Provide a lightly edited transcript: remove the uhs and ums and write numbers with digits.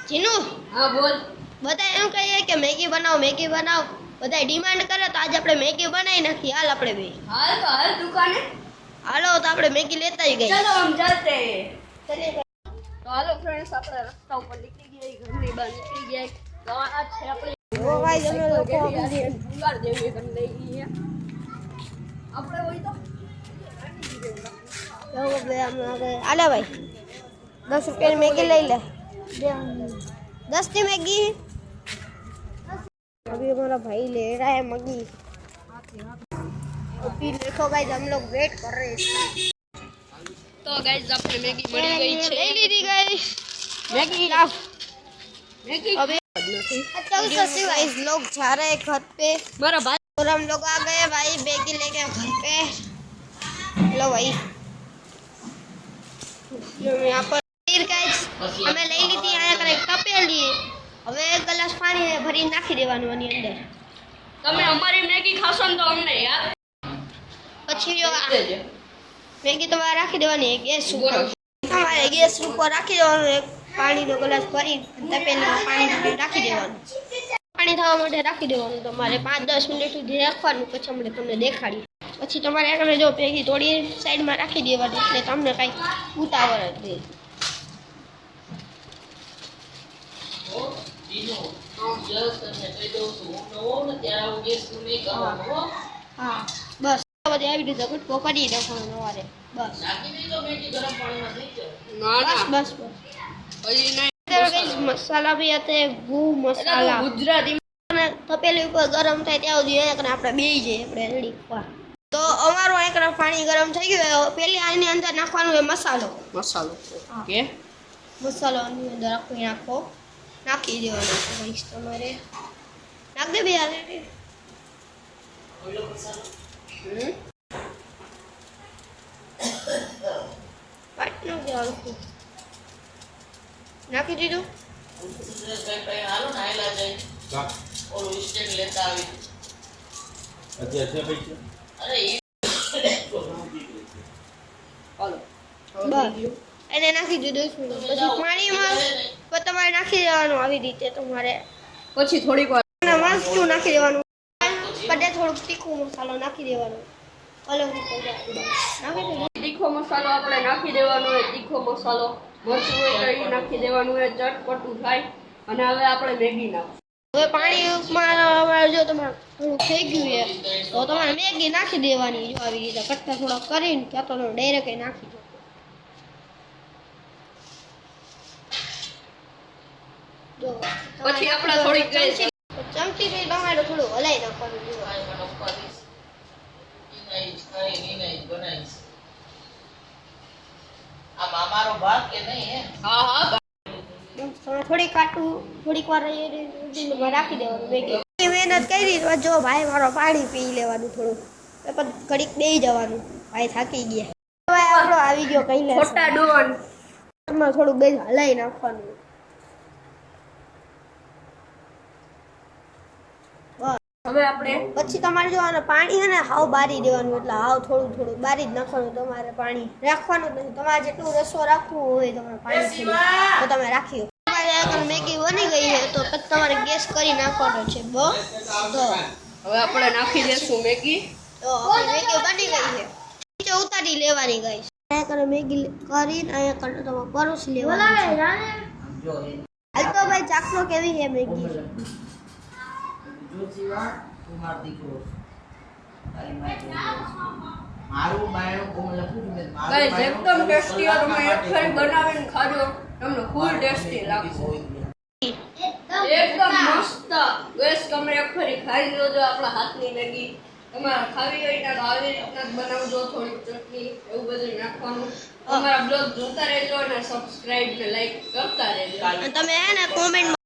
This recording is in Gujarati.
જીनू हाँ बोल બધા એમ કહીએ કે મેગી બનાવ બધા ડિમાન્ડ કરે તો આજે આપણે મેગી બનાવી નાખી હાલ આપણે બે हाल दुकाने હાલો તો આપણે મેગી લેતા આવી ગઈ चलो हम चलते हैं ચલે तो हेलो फ्रेंड्स આપણે રસ્તા ઉપર નીકળી ગયા ઘરની બહાર નીકળી ગયા તો આ છે આપણે ઓ ગાઈસ અમે લોકો ભૂલાર જેવી કરી લઈ ગઈ આપણે હોય તો લોકો બે અમે આલે ભાઈ 10 રૂપિયાની મેગી લઈ લે 10 की मैगी अभी हमारा भाई ले रहा है मैगी तो फिर देखो गाइस हम लोग वेट कर रहे हैं तो गाइस આપણે મેગી મળી ગઈ છે ले लीजिए गाइस मैगी लाओ मैगी अभी अच्छा से गाइस लोग जा रहे हैं घर पे मेरा भाई और हम लोग आ गए भाई मैगी लेके घर पे हेलो भाई यहाँ पर गाइस हमें ले ली थी यहाँ कर तपेली હવે એક ગ્લાસ પાણી ભરી નાખી દેવાનું આની અંદર તમે અમારી મેગી ખાશો ને તો અમને યાર પછી જો મેગી તમારે રાખી દેવાની ગેસ ઉપર તમારે ગેસ ઉપર રાખી દેવાનું એક પાણીનો ગ્લાસ ભરી તપેલીમાં પાણી રાખી દેવાનું પાણી થવા માટે રાખી દેવાનું તમારે 5-10 મિનિટ સુધી રાખવાનું પછી અમે તમને દેખાડી પછી તમારે આગળ જો મેગી થોડી સાઈડમાં રાખી દેવાની એટલે તમને કાંઈ ઉતાવળ જ નહીં हाँ बस बस આવી રીતે ગુટકો કરી નાખવાનો વારે બસ ના ના बस હજી નહીં गाइस मसाला भी आते हैं गू मसाला ગુજરાતી તપેલી ઉપર ગરમ થાય ત્યાં સુધી એકને આપણે બેહી જઈએ આપણે રેડી તો અમારું એકને પાણી ગરમ થઈ ગયું પેલી આની અંદર નાખવાનું છે મસાલો ઓકે મસાલો આની અંદર નાખી દેવાનો ગાઈસ તમારે નાખ દે બે યાર પાટનો દેવાનું નાખી દીધું એને નાખી દીધું પછી પાણીમાં તમારે નાખી દેવાનું આવી રીતે તમારે પછી થોડીક વાર મરચું નાખી દેવાનું કડે થોડુંક તીખું મસાલો નાખી દેવાનો અલગ રીતે નાખી દેવાનું તીખો મસાલો આપણે નાખી દેવાનો હોય તીખો મસાલો મરચું હોય તો એ નાખી દેવાનું હોય ચટપટું થાય અને હવે આપણે મેગી નાખશું હવે પાણીમાં જો તમારે થોડું થઈ ગયું છે તો તમારે મેગી નાખી દેવાની જો આવી રીતે કટકા થોડા કરીને ક્યાં તો ડાયરેક્ટ નાખી દો પછી આપણે થોડીક ચમચીથી તમારે થોડું હલાઈ નાખવાનું જો હા હા થોડીક વાર રાખી દેવાનું મેગી મહેનત કરી જો ભાઈ મારો પાણી પી લેવાનું થોડું પણ ઘડીક બેસી જવાનું ભાઈ થાકી ગયા હવે આપણો આવી ગયો કઈ લે ખોટા ડોન એમાં થોડુંક બે હલાઈ નાખવાનું હવે આપણે પછી તમારે જો આને પાણી છે ને હાવ બારી દેવાનું એટલે હાવ થોડું બારી જ નાખવાનું તમારે પાણી રાખવાનું નથી તમારે જેટલું રસો રાખવું હોય તમારે પાણી તો તમે રાખી તમારે મેગી બની ગઈ છે તો પછી તમારે ગેસ કરી નાખવાનો છે તો હવે આપણે નાખી દેશું મેગી તો આપણી મેગી બની ગઈ છે નીચે ઉતારી લેવાની ગઈ અહીંયા કરે મેગી કરીને અહીંયા કરે તમારે પરોસ લેવાનું હાલ તો ભાઈ ચાખલો કેવી છે મેગી ગાઈસ એકદમ ટેસ્ટી આ તમે એક ફરી બનાવીને ખાજો તમને ફૂલ ટેસ્ટી લાગશે એકદમ મસ્ત ગાઈસ તમે એક ફરી ખાઈ લેજો આપણા હાથની મેગી તમારે ખાવી હોય તો આવી રીતના જ બનાવજો થોડી ચટણી એવું બધું નાખવાનું અમારા બ્લોગ જોતા રહેજો અને સબસ્ક્રાઇબ ને લાઈક કરતા રહેજો તમે હે ને કોમેન્ટ